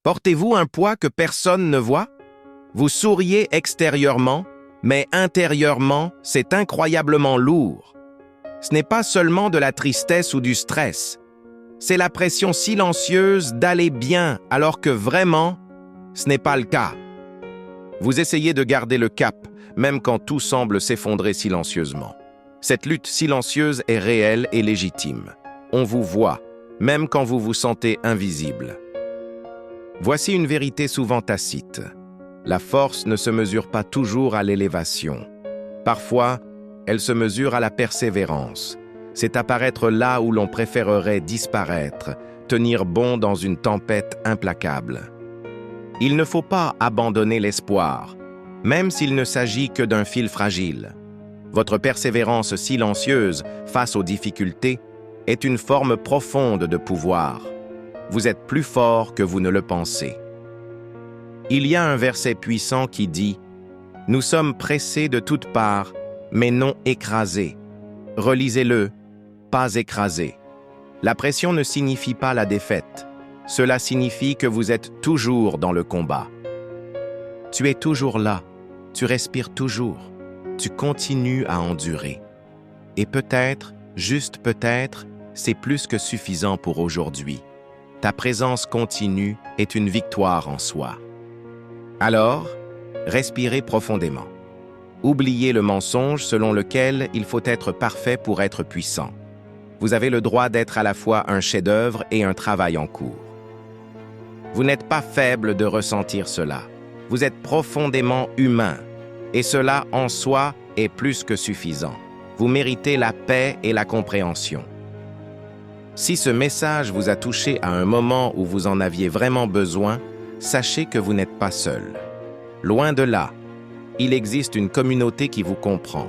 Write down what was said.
Portez-vous un poids que personne ne voit? Vous souriez extérieurement, mais intérieurement, c'est incroyablement lourd. Ce n'est pas seulement de la tristesse ou du stress. C'est la pression silencieuse d'aller bien alors que vraiment, ce n'est pas le cas. Vous essayez de garder le cap, même quand tout semble s'effondrer silencieusement. Cette lutte silencieuse est réelle et légitime. On vous voit, même quand vous vous sentez invisible. Voici une vérité souvent tacite. La force ne se mesure pas toujours à l'élévation. Parfois, elle se mesure à la persévérance. C'est apparaître là où l'on préférerait disparaître, tenir bon dans une tempête implacable. Il ne faut pas abandonner l'espoir, même s'il ne s'agit que d'un fil fragile. Votre persévérance silencieuse face aux difficultés est une forme profonde de pouvoir. Vous êtes plus fort que vous ne le pensez. Il y a un verset puissant qui dit « Nous sommes pressés de toutes parts, mais non écrasés. Relisez-le, pas écrasés. La pression ne signifie pas la défaite. Cela signifie que vous êtes toujours dans le combat. Tu es toujours là, tu respires toujours, tu continues à endurer. Et peut-être, juste peut-être, c'est plus que suffisant pour aujourd'hui. Ta présence continue est une victoire en soi. Alors, respirez profondément. Oubliez le mensonge selon lequel il faut être parfait pour être puissant. Vous avez le droit d'être à la fois un chef-d'œuvre et un travail en cours. Vous n'êtes pas faible de ressentir cela. Vous êtes profondément humain. Et cela, en soi, est plus que suffisant. Vous méritez la paix et la compréhension. Si ce message vous a touché à un moment où vous en aviez vraiment besoin, sachez que vous n'êtes pas seul. Loin de là, il existe une communauté qui vous comprend.